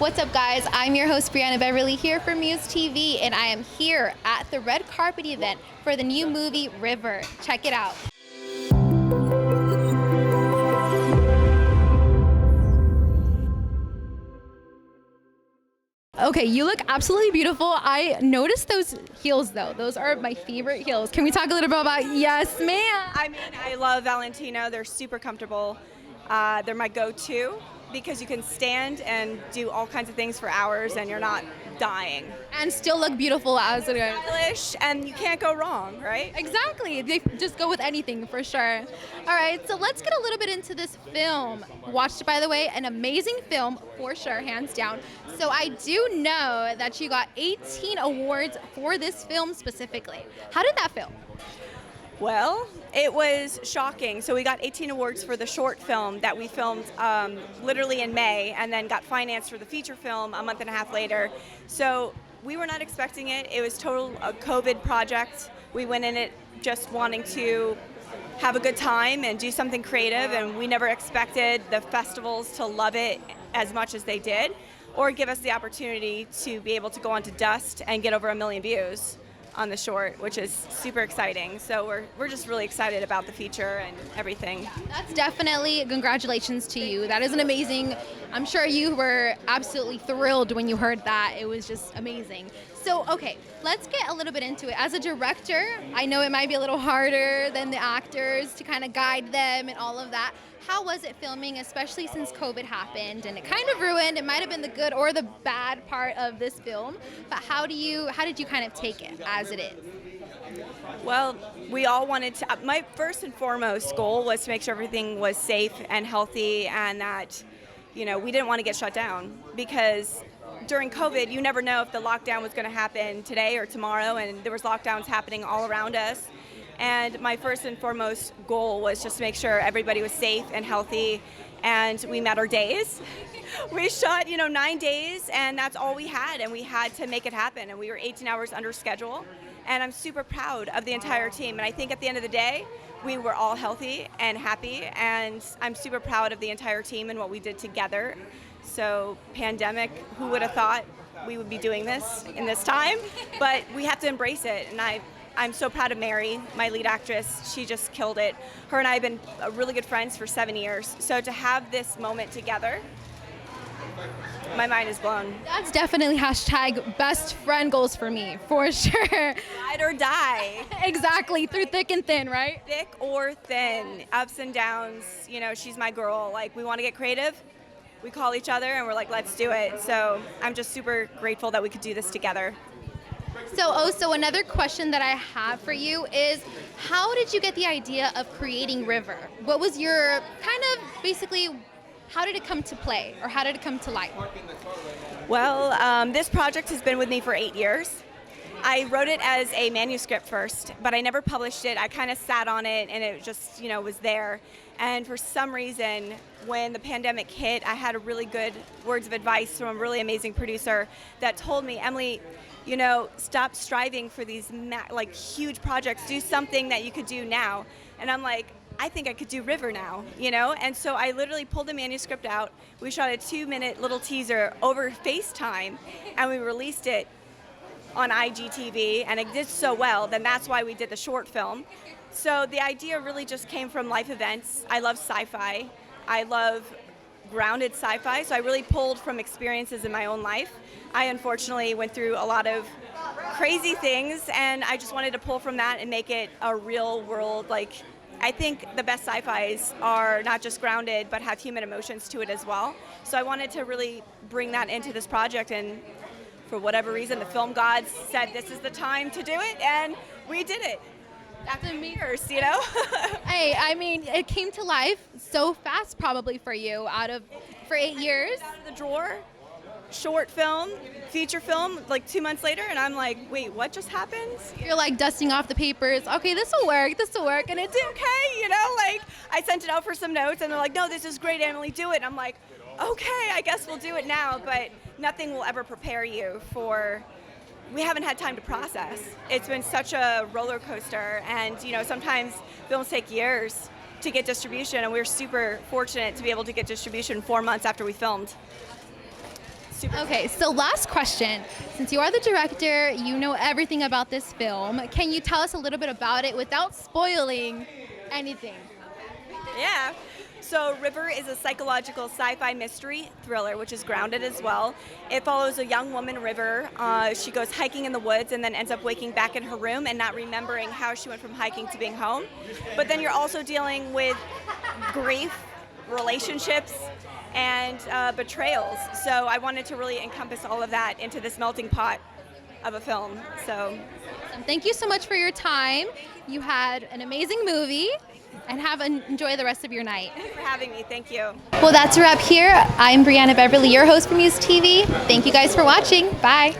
What's up, guys? I'm your host, Briana Beverly, here for MUSE TV, and I am here at the red carpet event for the new movie, River. Check it out. Okay, you look absolutely beautiful. I noticed those heels, though. Those are my favorite heels. Can we talk a little bit about, yes, ma'am? I mean, I love Valentino. They're super comfortable. They're my go-to because you can stand and do all kinds of things for hours and you're not dying. And still look beautiful as it is. Stylish, and you can't go wrong, right? Exactly. They just go with anything, for sure. All right, so let's get a little bit into this film. Watched, by the way, an amazing film, for sure, hands down. So I do know that you got 18 awards for this film specifically. How did that feel? Well, it was shocking. So we got 18 awards for the short film that we filmed literally in May, and then got financed for the feature film a month and a half later. So we were not expecting it. It was a COVID project. We went in it just wanting to have a good time and do something creative, and we never expected the festivals to love it as much as they did, or give us the opportunity to be able to go on to Dust and get over 1 million views on the short, which is super exciting. So we're just really excited about the feature and everything. That's definitely, congratulations to you. That is an amazing, I'm sure you were absolutely thrilled when you heard that. It was just amazing. So, okay, let's get a little bit into it. As a director, I know it might be a little harder than the actors to kind of guide them and all of that. How was it filming, especially since COVID happened and it kind of ruined, it might have been the good or the bad part of this film, but how did you kind of take it as it is? Well, we all wanted to, my first and foremost goal was to make sure everything was safe and healthy, and that, you know, we didn't want to get shut down, because during COVID, you never know if the lockdown was going to happen today or tomorrow, and there was lockdowns happening all around us. And my first and foremost goal was just to make sure everybody was safe and healthy, and we met our days. We shot, 9 days, and that's all we had, and we had to make it happen, and we were 18 hours under schedule. And I'm super proud of the entire team, and I think at the end of the day, we were all healthy and happy, and I'm super proud of the entire team and what we did together. So, pandemic, who would have thought we would be doing this in this time? But we have to embrace it, and I'm so proud of Mary, my lead actress. She just killed it. Her and I have been really good friends for 7 years. So to have this moment together, my mind is blown. That's definitely hashtag best friend goals for me, for sure. Ride or die. Exactly, through thick and thin, right? Thick or thin, ups and downs. She's my girl. Like, we want to get creative. We call each other and we're like, let's do it. So I'm just super grateful that we could do this together. So another question that I have for you is, how did you get the idea of creating River? What was your basically, how did it come to play, or how did it come to life? Well, this project has been with me for 8 years. I wrote it as a manuscript first, but I never published it. I kind of sat on it, and it just, was there. And for some reason, when the pandemic hit, I had a really good words of advice from a really amazing producer that told me, Emily, stop striving for these huge projects. Do something that you could do now. And I'm like, I think I could do River now, And so I literally pulled the manuscript out. We shot a 2-minute little teaser over FaceTime, and we released it on IGTV, and it did so well. Then that's why we did the short film. So the idea really just came from life events. I love sci-fi. I love grounded sci-fi, so I really pulled from experiences in my own life. I unfortunately went through a lot of crazy things, and I just wanted to pull from that and make it a real world. I think the best sci-fis are not just grounded, but have human emotions to it as well. So I wanted to really bring that into this project, and for whatever reason, the film gods said this is the time to do it, and we did it. After years, Hey, I mean, it came to life so fast, probably for you, for 8 years. Out of the drawer, short film, feature film, 2 months later, and I'm like, wait, what just happened? You're dusting off the papers. Okay, this will work, and it did. Okay, I sent it out for some notes, and they're like, no, this is great, Emily, do it. And I'm like, okay, I guess we'll do it now, but nothing will ever prepare you for. We haven't had time to process. It's been such a roller coaster, and sometimes films take years to get distribution, and we're super fortunate to be able to get distribution 4 months after we filmed. super Okay, so last question. Since you are the director, you know everything about this film. Can you tell us a little bit about it without spoiling anything? Yeah. So River is a psychological sci-fi mystery thriller, which is grounded as well. It follows a young woman, River. She goes hiking in the woods and then ends up waking back in her room and not remembering how she went from hiking to being home. But then you're also dealing with grief, relationships, and betrayals. So I wanted to really encompass all of that into this melting pot of a film. So Thank you so much for your time. You had an amazing movie, and enjoy the rest of your night. thanks for having me. Thank you. Well, that's a wrap here. I'm Briana Beverly, your host for MUSE TV. Thank you guys for watching. Bye.